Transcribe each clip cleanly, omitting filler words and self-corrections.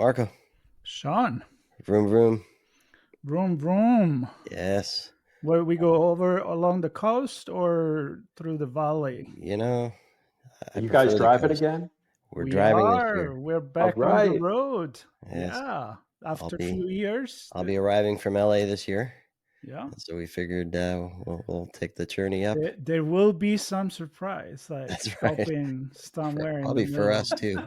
Marco, Sean, vroom vroom. vroom vroom. Yes, Where we go over along the coast or through the valley? you know, Are I you guys prefer the driving coast. again? We're We driving this are. year. We're All back on the right. road. Yes, Yeah. I'll After a be few years. I'll be arriving from LA this year, Yeah. and so we figured we'll take the journey up. There will be some surprise, like That's right. stopping somewhere Probably for us too.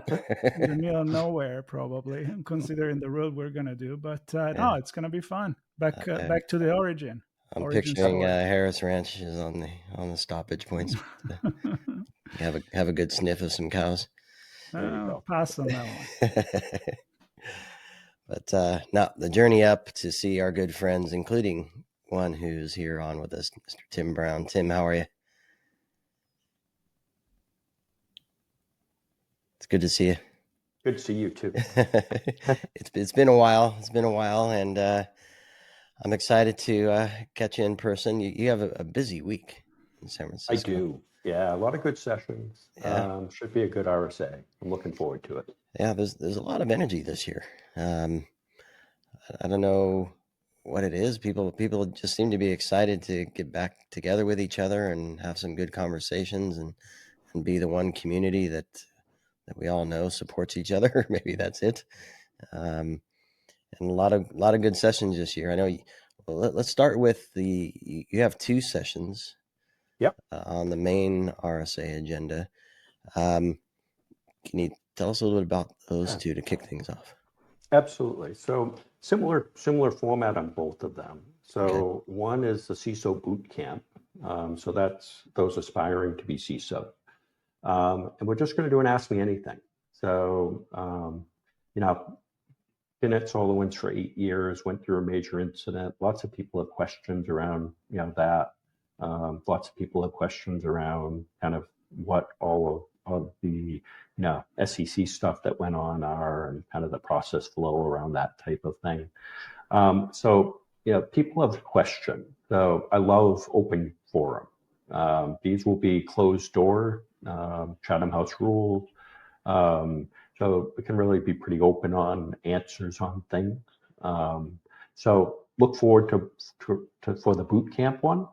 in the middle of nowhere, probably, considering the road we're gonna do. But Yeah, no, it's gonna be fun. Back I, back to the I'm origin picturing story. Harris Ranch is on the stoppage points. Have a good sniff of some cows. There you go. Pass on that one. But no, the journey up to see our good friends, including one who's here on with us, Mr. Tim Brown. Tim, how are you? It's good to see you. Good to see you too. It's been a while. It's been a while, and I'm excited to catch you in person. You have a busy week in San I Francisco. do. Yeah, a lot of good sessions. Yeah, Should be a good RSA. I'm looking forward to it. yeah. There's a lot of energy this year. I don't know what it is. People just seem to be excited to get back together with each other and have some good conversations and be the one community that we all know supports each other. Maybe that's it. Um, and a lot of good sessions this year. I know. Well, let's start with you have two sessions Yep. on the main RSA agenda. Um, can you tell us a little bit about those Yeah, two to kick things off? absolutely. So similar format on both of them. Okay. So one is the CISO Bootcamp. So that's those aspiring to be CISO. And we're just going to do an Ask Me Anything. So, you know, been at SolarWinds for 8 years, went through a major incident. Lots of people have questions around, that. Lots of people have questions around kind of what all of the, SEC stuff that went on are and kind of the process flow around that type of thing. So, people have questions. So I love open forum. These will be closed door, Chatham House rules. So we can really be pretty open on answers on things. So look forward to for the boot camp one,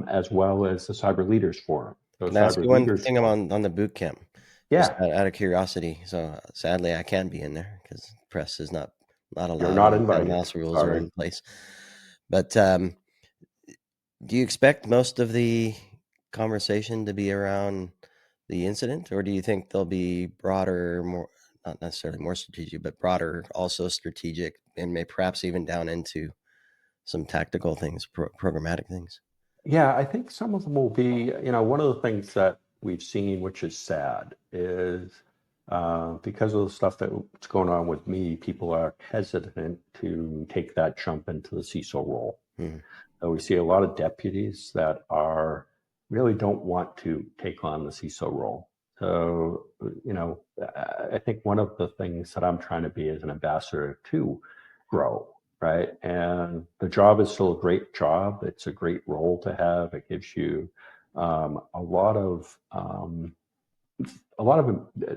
as well as the Cyber Leaders Forum. So Can I ask Cyber you one Leaders thing Forum. on the boot camp? Just Yeah, out of curiosity. So sadly, I can't be in there because press is not you're allowed not and Chatham invited. House rules are Sorry. in place. But do you expect most of the conversation to be around the incident, or do you think there'll be broader, more not necessarily more strategic, but broader, also strategic, and may perhaps even down into some tactical things, programmatic things? Yeah, I think some of them will be, one of the things that we've seen, which is sad, is because of the stuff that's going on with me, people are hesitant to take that jump into the CISO role. Hmm. We see a lot of deputies that really don't want to take on the CISO role. So, I think one of the things that I'm trying to be as an ambassador to grow, right? And the job is still a great job. It's a great role to have. It gives you a lot of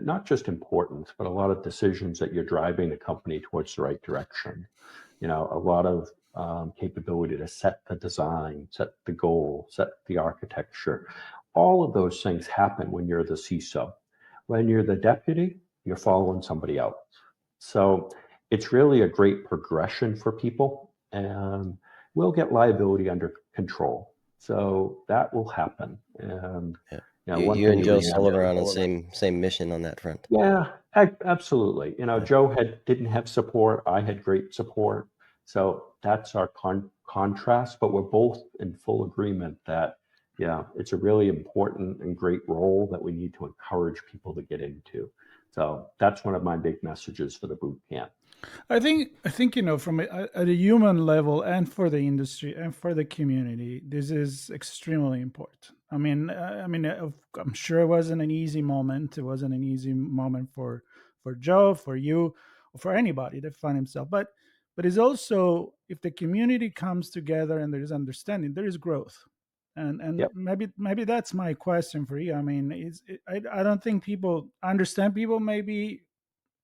not just importance, but a lot of decisions that you're driving the company towards the right direction. A lot of capability to set the design, set the goal, set the architecture. All of those things happen when you're the CISO. When you're the deputy, you're following somebody else. So it's really a great progression for people, and we'll get liability under control. So that will happen. And Yeah. one You thing and that Joe we have Sullivan are on the to same mission on that front. yeah, absolutely. Yeah. Joe didn't have support. I had great support. So that's our contrast, but we're both in full agreement that, yeah, it's a really important and great role that we need to encourage people to get into. So that's one of my big messages for the boot camp. I think from at a human level and for the industry and for the community, this is extremely important. I'm sure it wasn't an easy moment. It wasn't an easy moment for Joe, for you, or for anybody that find himself. But it's also, if the community comes together and there is understanding, there is growth. And Yep. maybe that's my question for you. I mean, I don't think people understand. People maybe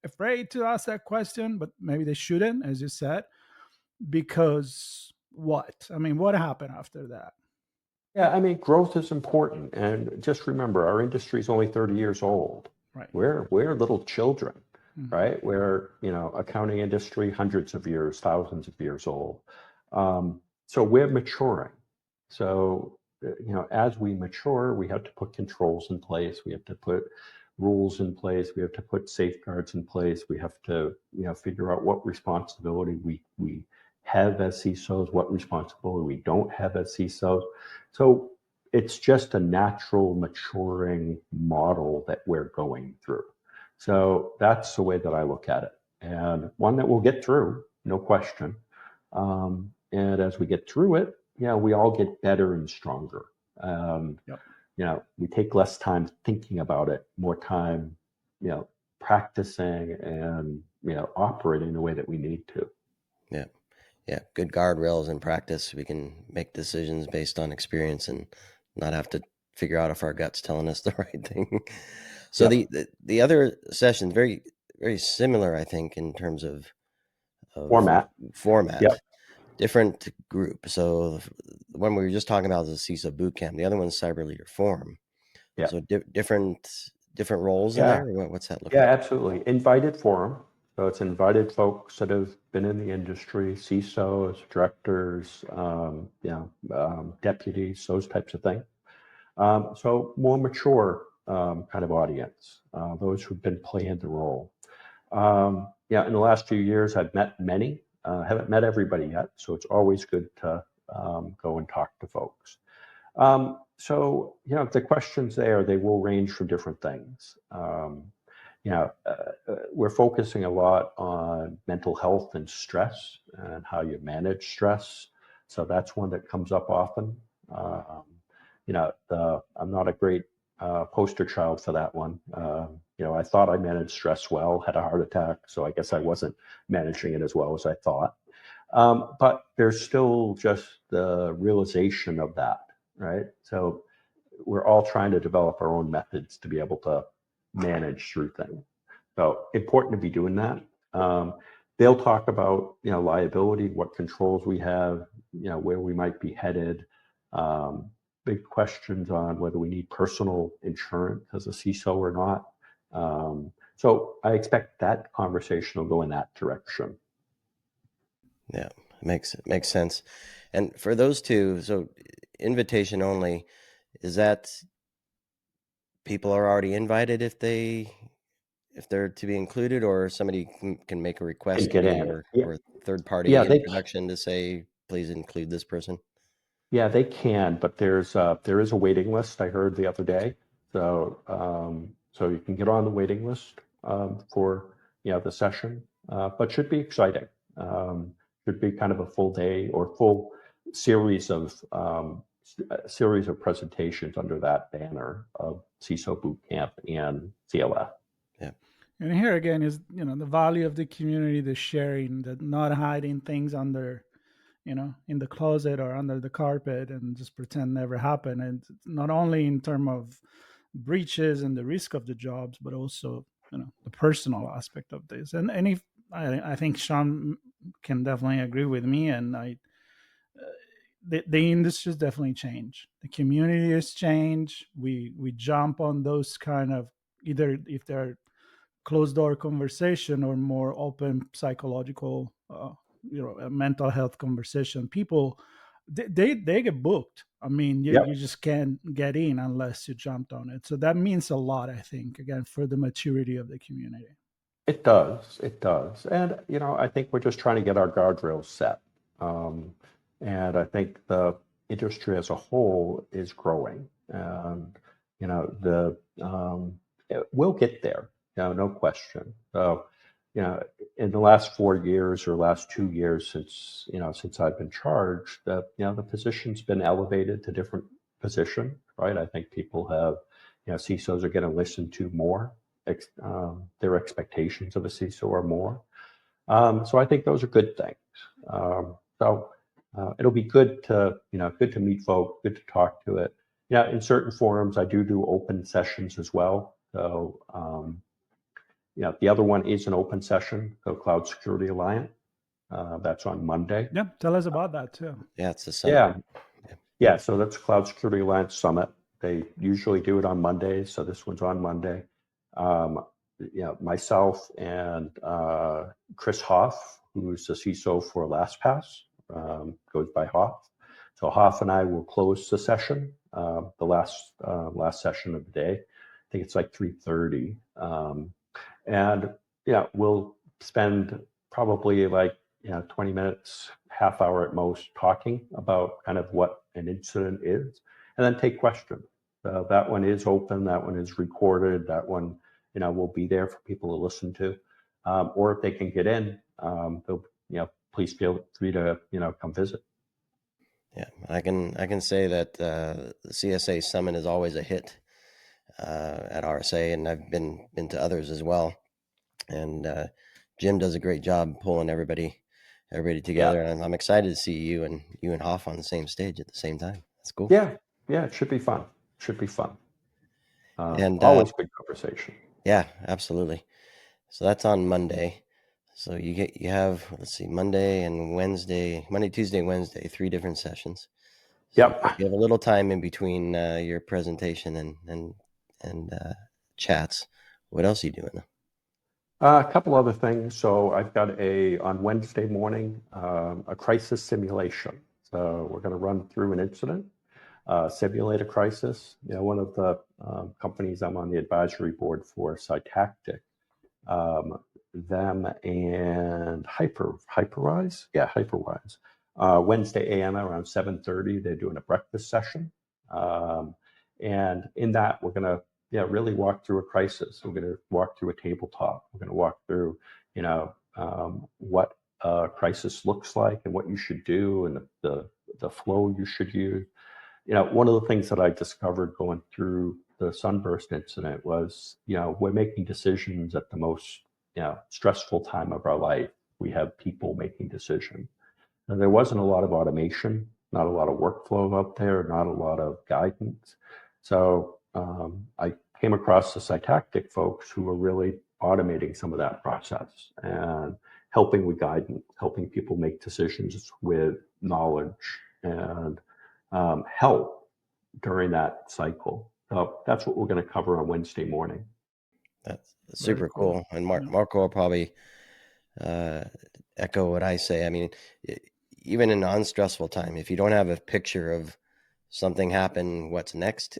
afraid to ask that question, but maybe they shouldn't, as you said, because what? I mean, what happened after that? Yeah, I mean, growth is important. And just remember, our industry is only 30 years old. Right. We're little children, Mhm. right? We're, accounting industry, hundreds of years, thousands of years old. So we're maturing. So, as we mature, we have to put controls in place. We have to put rules in place. We have to put safeguards in place. We have to, figure out what responsibility we have as CISOs, what responsibility we don't have as CISOs. So it's just a natural maturing model that we're going through. So that's the way that I look at it, and one that we'll get through, no question. And as we get through it, we all get better and stronger. Yep. We take less time thinking about it, more time, practicing and, operating the way that we need to. Yeah. Yeah. Good guardrails in practice. We can make decisions based on experience and not have to figure out if our gut's telling us the right thing. So Yep. the other session, very, very similar, I think, in terms of Format. Yep. different group. So the one we were just talking about is the CISO Bootcamp. The other one's Cyber Leader Forum. Yeah. So different roles in Yeah. there. What's that look Yeah, like? absolutely. Invited forum. So it's invited folks that have been in the industry, CISOs, directors, deputies, those types of things. So more mature kind of audience, those who've been playing the role. In the last few years, I've met many. Haven't met everybody yet, so it's always good to go and talk to folks. So, the questions there, they will range from different things. We're focusing a lot on mental health and stress and how you manage stress. So that's one that comes up often. I'm not a great poster child for that one. I thought I managed stress well, had a heart attack, so I guess I wasn't managing it as well as I thought. But there's still just the realization of that, right? So we're all trying to develop our own methods to be able to manage through things. So important to be doing that. They'll talk about, liability, what controls we have, where we might be headed. Big questions on whether we need personal insurance as a CISO or not. So I expect that conversation will go in that direction. Yeah, makes sense. And for those two, so invitation only, is that people are already invited if they're to be included, or somebody can make a request And to get be in. or third party Yeah, introduction to say, please include this person? they can, but there is a waiting list I heard the other day. So you can get on the waiting list for the session, but should be exciting. Should be kind of a full day or full series of presentations under that banner of CISO Bootcamp and CLF. Yeah. And here again is, the value of the community, the sharing, the not hiding things under, in the closet or under the carpet and just pretend never happened. And not only in terms of breaches and the risk of the jobs, but also, the personal aspect of this. And if I think Sean can definitely agree with me, and the industry's definitely changed. The community has changed. We jump on those kind of, either if they're closed door conversation or more open psychological, mental health conversation. People, they get booked. I mean, you Yep. just can't get in unless you jumped on it. So that means a lot, I think, again, for the maturity of the community. It does. It does. And, I think we're just trying to get our guardrails set. And I think the industry as a whole is growing. And, we'll get there, no question. So, in the last 4 years or last 2 years since I've been charged, the position's been elevated to different position, right? I think people have, CISOs are getting listened to more. Their expectations of a CISO are more. So I think those are good things. It'll be good to meet folk, good to talk to it. In certain forums, I do open sessions as well. So The other one is an open session, the Cloud Security Alliance. That's on Monday. Yeah, tell us about that too. Yeah, it's a summit. Yeah. So that's Cloud Security Alliance Summit. They usually do it on Mondays, so this one's on Monday. Myself and Chris Hoff, who's the CISO for LastPass, goes by Hoff. So Hoff and I will close the session, the last session of the day. I think it's like 3:30, and we'll spend probably like 20 minutes, half hour at most, talking about kind of what an incident is, and then take questions. That one is open. That one is recorded. That one, will be there for people to listen to, or if they can get in, they'll, please feel free to, come visit. Yeah, I can say that the CSA Summit is always a hit at RSA, and I've been to others as well. And Jim does a great job pulling everybody together, and I'm excited to see you and Hoff on the same stage at the same time. That's cool. Yeah, it should be fun. And always good conversation. Yeah, absolutely. So that's on Monday. So you have, let's see, Monday, Tuesday, Wednesday, 3 different sessions. So Yep. you have a little time in between your presentation and chats. What else are you doing? A couple other things. So I've got on Wednesday morning, a crisis simulation. So we're going to run through an incident, simulate a crisis. One of the companies I'm on the advisory board for, Cytactic, them and Hyperwise. Yeah, Hyperwise. Wednesday AM around 7:30, they're doing a breakfast session. And in that, we're going to really walk through a crisis. We're going to walk through a tabletop. We're going to walk through, what a crisis looks like and what you should do and the flow you should use. One of the things that I discovered going through the sunburst incident was, we're making decisions at the most, stressful time of our life. We have people making decisions. And there wasn't a lot of automation, not a lot of workflow out there, not a lot of guidance. So I came across the Cytactic folks who were really automating some of that process and helping with guidance, helping people make decisions with knowledge and help during that cycle. So that's what we're going to cover on Wednesday morning. That's super cool. And Marco will probably echo what I say. I mean, even in non-stressful time, if you don't have a picture of something happen, what's next,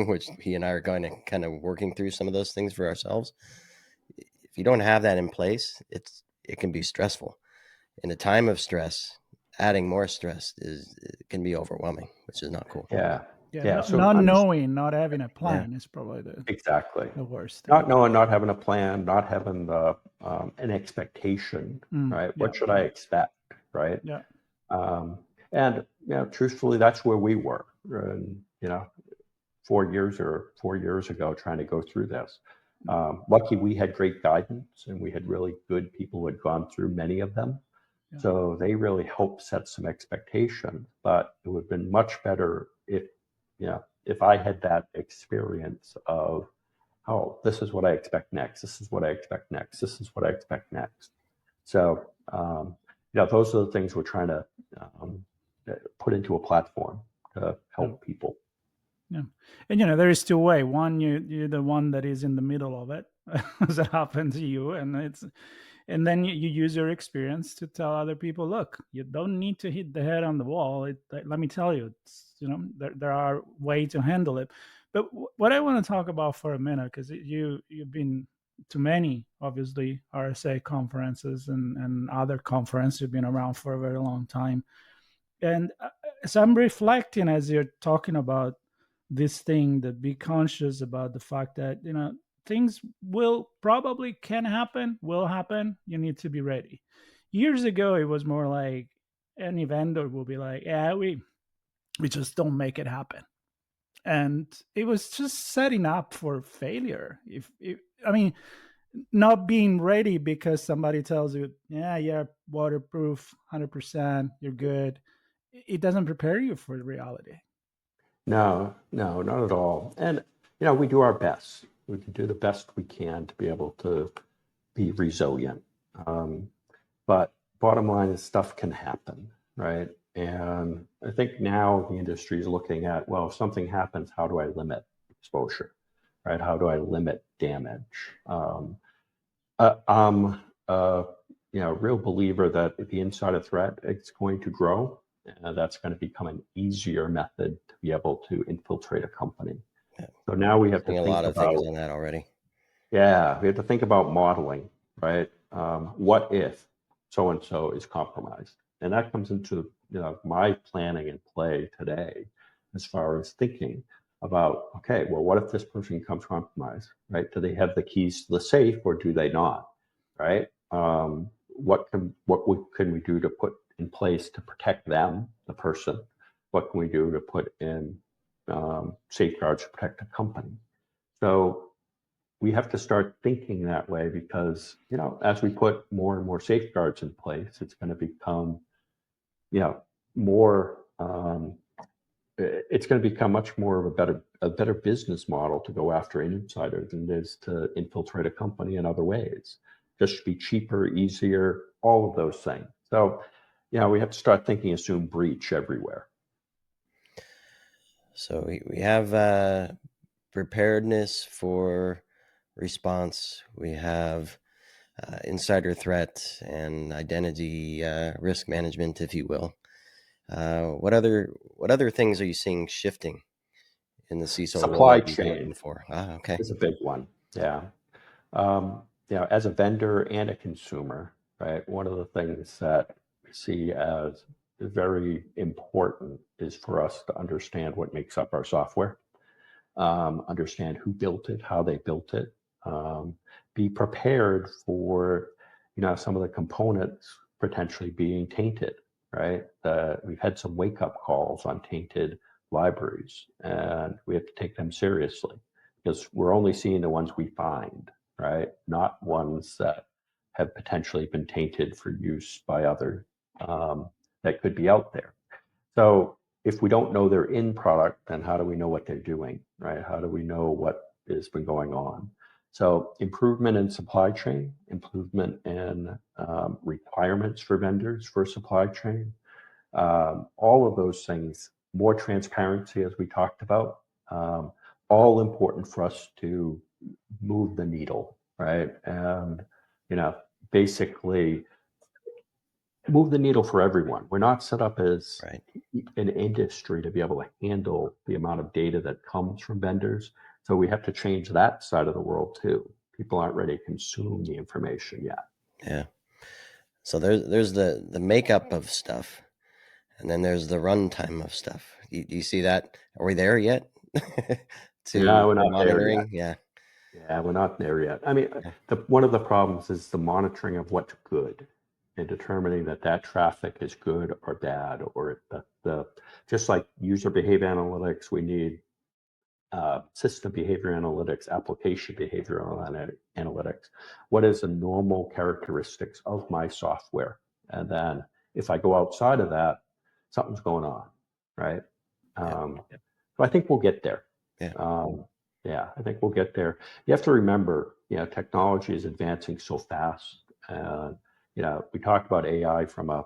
which he and I are kind of working through some of those things for ourselves. If you don't have that in place, it can be stressful. In a time of stress, adding more stress can be overwhelming, which is not cool. Yeah. So not knowing, not having a plan is probably the worst. Not knowing, not having a plan, not having an expectation, right? What should I expect, right? Yeah. And truthfully, that's where we were, and 4 years ago, trying to go through this. Lucky we had great guidance, and we had really good people who had gone through many of them. Yeah. So they really helped set some expectations. But it would have been much better if I had that experience of, oh, this is what I expect next. This is what I expect next. This is what I expect next. So, those are the things we're trying to put into a platform to help people. Yeah. And, there is two ways. One, you're the one that is in the middle of it, as it happened to you. And then you use your experience to tell other people, look, you don't need to hit the head on the wall. Let me tell you, there are ways to handle it. But what I want to talk about for a minute, because you've been to many, obviously, RSA conferences and other conferences. You've been around for a very long time. And as I'm reflecting, as you're talking about this thing, that be conscious about the fact that, things will happen. You need to be ready. Years ago, it was more like any vendor will be like, yeah, we just don't make it happen. And it was just setting up for failure. Not being ready because somebody tells you, yeah, you're waterproof, 100%, you're good. It doesn't prepare you for reality. No, not at all. And, we do our best. We can do the best we can to be able to be resilient. But bottom line is stuff can happen, right? And I think now the industry is looking at, well, if something happens, how do I limit exposure, right? How do I limit damage? I'm a real believer that the insider threat, it's going to grow. And that's going to become an easier method to be able to infiltrate a company. Yeah. So now we have to Seeing a think lot of about, things on that already. yeah, we have to think about modeling, right? What if so-and-so is compromised? And that comes into my planning and play today as far as thinking about, okay, well, what if this person becomes compromised, right? Do they have the keys to the safe or do they not, right? What can we do to put in place to protect them, the person? What can we do to put in safeguards to protect the company? So we have to start thinking that way because, as we put more and more safeguards in place, it's going to become, more, it's going to become much more of a better business model to go after an insider than it is to infiltrate a company in other ways. Just be cheaper, easier, all of those things. So, we have to start thinking assume breach everywhere. So we have preparedness for response. We have insider threat and identity risk management, if you will. What other things are you seeing shifting in the CISO role Supply that you've been looking chain for? Okay. is a big one. Yeah. As a vendor and a consumer, right? One of the things that we see as very important is for us to understand what makes up our software, understand who built it, how they built it, be prepared for, some of the components potentially being tainted, right? We've had some wake-up calls on tainted libraries, and we have to take them seriously because we're only seeing the ones we find, right? Not ones that have potentially been tainted for use by other that could be out there. So if we don't know their end product, then how do we know what they're doing, right? How do we know what has been going on? So improvement in supply chain, improvement in requirements for vendors for supply chain, all of those things, more transparency as we talked about, all important for us to move the needle, right? And, basically move the needle for everyone. We're not set up as Right. an industry to be able to handle the amount of data that comes from vendors. So we have to change that side of the world too. People aren't ready to consume the information yet. Yeah. So there's the makeup of stuff, and then there's the runtime of stuff. Do you see that? Are we there yet? No, we're For not there yet. monitoring? Yeah. Yeah, we're not there yet. I mean, Yeah. one of the problems is the monitoring of what's good and determining that traffic is good or bad, or the just like user behavior analytics, we need system behavior analytics, application behavior analytics. What is the normal characteristics of my software? And then if I go outside of that, something's going on, right? So I think we'll get there. Yeah. I think we'll get there. You have to remember, technology is advancing so fast. And, we talked about AI from a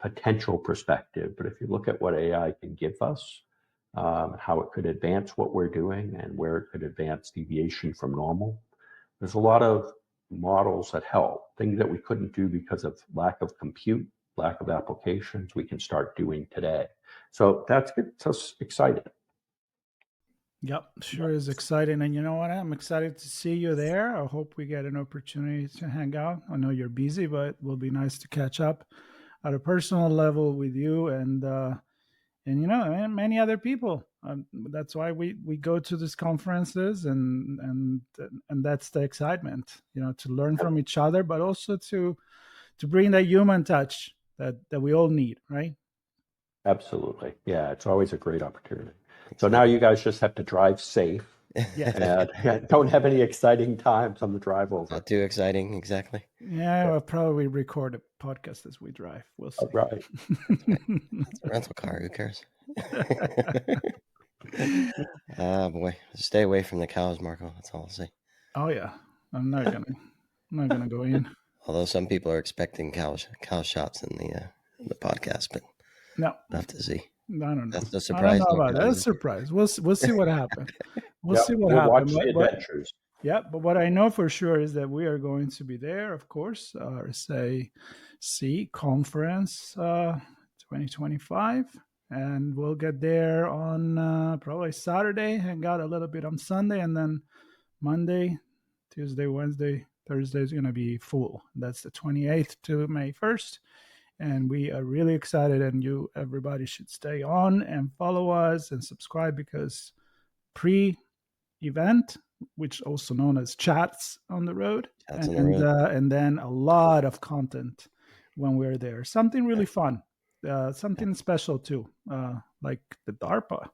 potential perspective, but if you look at what AI can give us, how it could advance what we're doing and where it could advance deviation from normal. There's a lot of models that help, things that we couldn't do because of lack of compute, lack of applications, we can start doing today. So that gets us excited. Yep, sure is exciting. And you know what? I'm excited to see you there. I hope we get an opportunity to hang out. I know you're busy, but it will be nice to catch up at a personal level with you and many other people. That's why we go to these conferences, and that's the excitement, to learn from each other, but also to bring that human touch that we all need, right? Absolutely. Yeah, it's always a great opportunity. So now you guys just have to drive safe and don't have any exciting times on the drive over. Not too exciting, exactly. Yeah, we'll probably record a podcast as we drive. We'll see. Right. It's a rental car. Who cares? Boy, stay away from the cows, Marco. That's all I'll say. Oh yeah, I'm not gonna go in. Although some people are expecting cow shots in the podcast, but No, we'll have to see. I don't know. That's the I don't surprise. know No about that. That's cows. a surprise. We'll see what happens. We'll Yep, see what we'll watch happens. the adventures. Yeah, but what I know for sure is that we are going to be there, of course. RSAC Conference 2025. And we'll get there on probably Saturday, hang out a little bit on Sunday, and then Monday, Tuesday, Wednesday, Thursday is going to be full. That's the 28th to May 1st. And we are really excited, and everybody should stay on and follow us and subscribe, because pre-event, which also known as chats on the road, Chats on the road. And then a lot of content when we're there. Something really fun, something special too, like the DARPA.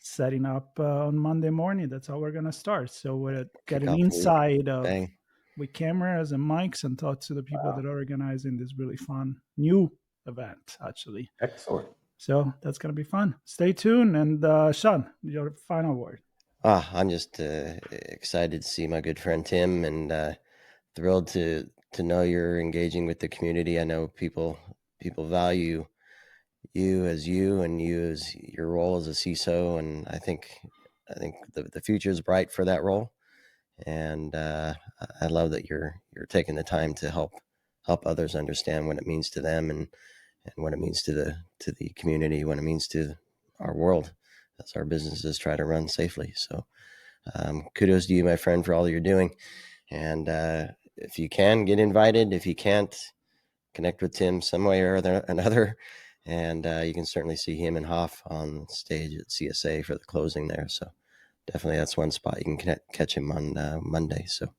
Setting up on Monday morning. That's how we're gonna start. So we'll get an inside of with cameras and mics and talk to the people that are organizing this really fun new event. Actually, excellent. So that's gonna be fun. Stay tuned. And Sean, your final word. I'm just excited to see my good friend Tim, and thrilled to know you're engaging with the community. I know people value you as you, and you as your role as a CISO, and I think the future is bright for that role. And I love that you're taking the time to help others understand what it means to them, and what it means to the community, what it means to our world as our businesses try to run safely. So kudos to you, my friend, for all you're doing. And if you can, get invited. If you can't, connect with Tim some way or another. And you can certainly see him and Hoff on stage at CSA for the closing there. So definitely that's one spot you can catch him on Monday. So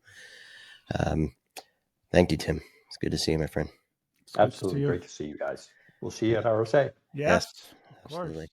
thank you, Tim. It's good to see you, my friend. Absolutely great to see you guys. We'll see you at RSA. Yes, of course. Absolutely.